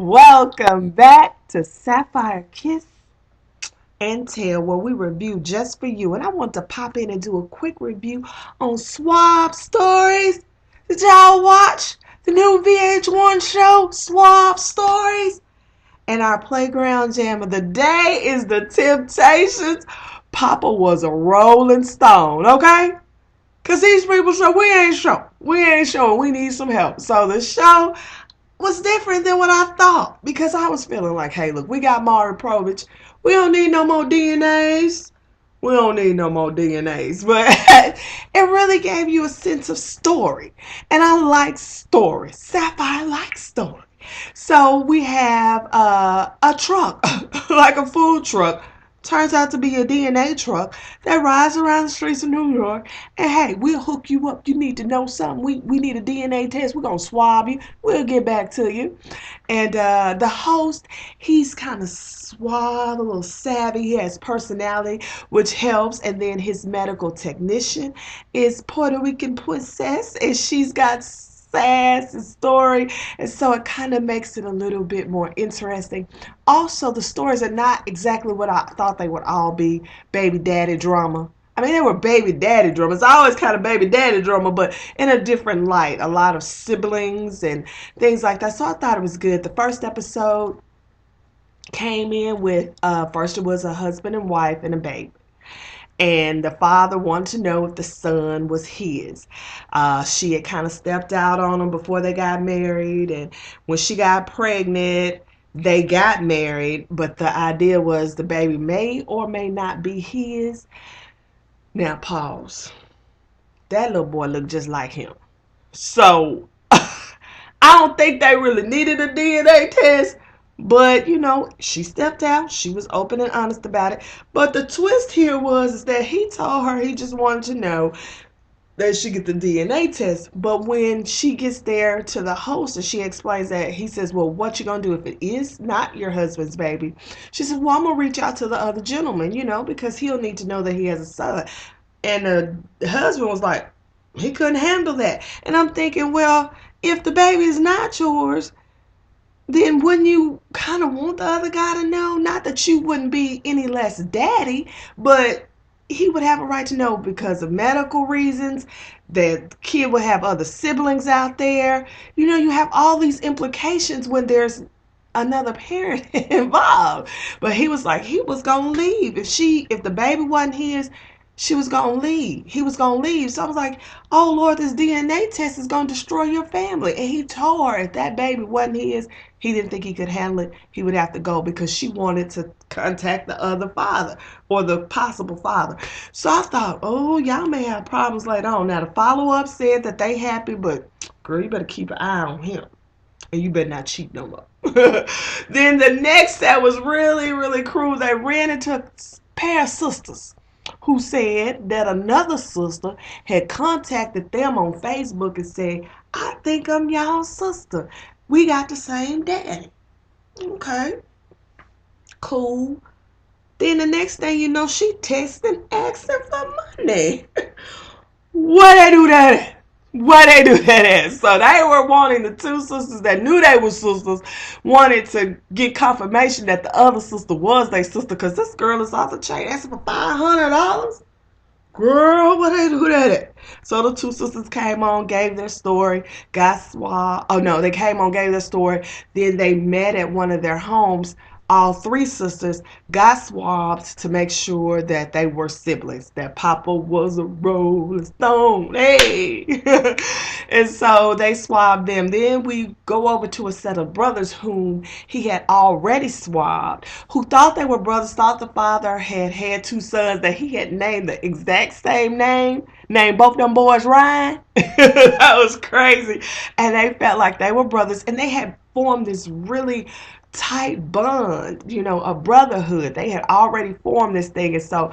Welcome back to Sapphire Kiss and Tell, where we review just for you. And I want to pop in and do a quick review on Swab Stories. Did y'all watch the new VH1 show, Swab Stories? And our playground jam of the day is The Temptations. Papa was a rolling stone, okay? Because these people show we ain't sure. We ain't sure. We need some help. So the show was different than what I thought because I was feeling like, hey, look, we got Maury Povich. We don't need no more DNAs. We don't need no more DNAs. But it really gave you a sense of story. And I like stories. Sapphire likes story. So we have a truck, like a food truck. Turns out to be a DNA truck that rides around the streets of New York. And hey, we'll hook you up. You need to know something. We need a DNA test. We're going to swab you. We'll get back to you. And the host, he's kind of suave, a little savvy. He has personality, which helps. And then his medical technician is Puerto Rican princess, and she's got sass and story, and so it kind of makes it a little bit more interesting. Also, the stories are not exactly what I thought they would all be, baby daddy drama. I mean, they were baby daddy drama. It's always kind of baby daddy drama, but in a different light. A lot of siblings and things like that. So I thought it was good. The first episode came in with, first it was a husband and wife and a baby. And the father wanted to know if the son was his. She had kind of stepped out on him before they got married, and when she got pregnant, they got married, but the idea was the baby may or may not be his. Now, pause. That little boy looked just like him. So, I don't think they really needed a DNA test. But, she stepped out. She was open and honest about it. But the twist here was is that he told her he just wanted to know that she get the DNA test. But when she gets there to the host and she explains that, he says, well, what you going to do if it is not your husband's baby? She says, well, I'm going to reach out to the other gentleman, because he'll need to know that he has a son. And the husband was like, he couldn't handle that. And I'm thinking, well, if the baby is not yours, then wouldn't you kind of want the other guy to know? Not that you wouldn't be any less daddy, but he would have a right to know because of medical reasons. That the kid would have other siblings out there. You have all these implications when there's another parent involved. But he was like, he was gonna leave. If the baby wasn't his, she was gonna leave. He was gonna leave. So I was like, oh Lord, this DNA test is gonna destroy your family. And he told her if that baby wasn't his, he didn't think he could handle it. He would have to go because she wanted to contact the other father or the possible father. So I thought, oh, y'all may have problems later on. Now the follow-up said that they happy, but girl, you better keep an eye on him. And you better not cheat no more. Then the next that was really, really cruel, they ran into a pair of sisters who said that another sister had contacted them on Facebook and said, I think I'm y'all's sister. We got the same daddy. Okay, cool. Then the next thing you know, she texting asking for money. What they do that at? What they do that at? So they were wanting the two sisters that knew they were sisters, wanted to get confirmation that the other sister was their sister, because this girl is off the chain asking for $500. Girl, what they do that at? So the two sisters came on, gave their story, got swabbed. Oh no, they came on, gave their story. Then they met at one of their homes. All three sisters got swabbed to make sure that they were siblings, that Papa was a rolling stone. Hey! And so they swabbed them. Then we go over to a set of brothers whom he had already swabbed, who thought they were brothers, thought the father had two sons that he had named the exact same name, named both them boys Ryan. That was crazy. And they felt like they were brothers, and they had formed this really tight bond, a brotherhood. They had already formed this thing, and so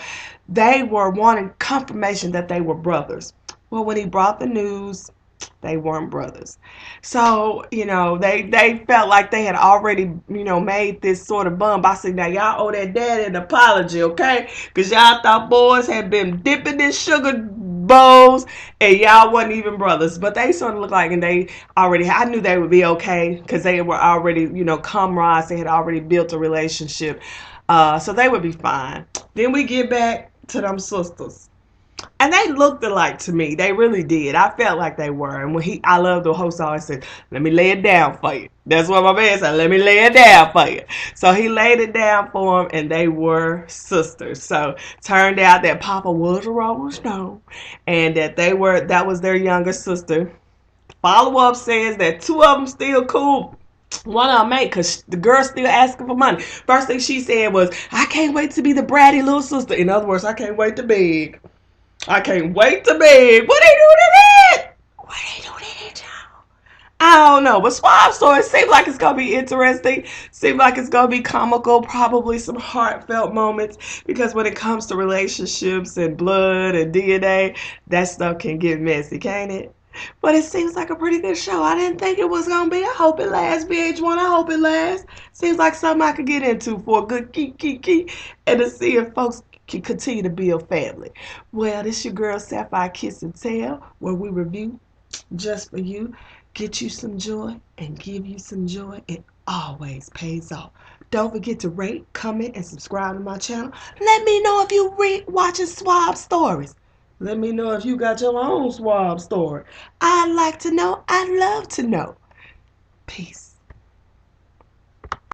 they were wanting confirmation that they were brothers. Well, when he brought the news, they weren't brothers. So, they felt like they had already, made this sort of bond by saying, now y'all owe that dad an apology, okay? Because y'all thought boys had been dipping in sugar bows, and y'all wasn't even brothers, but they sort of looked like, and they already, I knew they would be okay because they were already, comrades. They had already built a relationship, so they would be fine. Then we get back to them sisters. And they looked alike to me. They really did. I felt like they were. And I love the host always said, "Let me lay it down for you." That's what my man said. "Let me lay it down for you." So he laid it down for them, and they were sisters. So turned out that Papa was a Rolling Stone, and that was their younger sister. Follow up says that two of them still cool. One of them ain't, because the girl still asking for money. First thing she said was, "I can't wait to be the bratty little sister." In other words, I can't wait to beg. I can't wait to beg. What they do to that? What they do to that, y'all? I don't know. But Swab Story seems like it's going to be interesting. Seems like it's going to be comical. Probably some heartfelt moments. Because when it comes to relationships and blood and DNA, that stuff can get messy, can't it? But it seems like a pretty good show. I didn't think it was going to be. I hope it lasts, VH1. I hope it lasts. Seems like something I could get into for a good key. And to see if folks can continue to build family. Well, this your girl Sapphire Kiss and Tell, where we review just for you, get you some joy, and give you some joy. It always pays off. Don't forget to rate, comment, and subscribe to my channel. Let me know if you watching Swab Stories. Let me know if you got your own Swab story. I'd like to know. I'd love to know. Peace.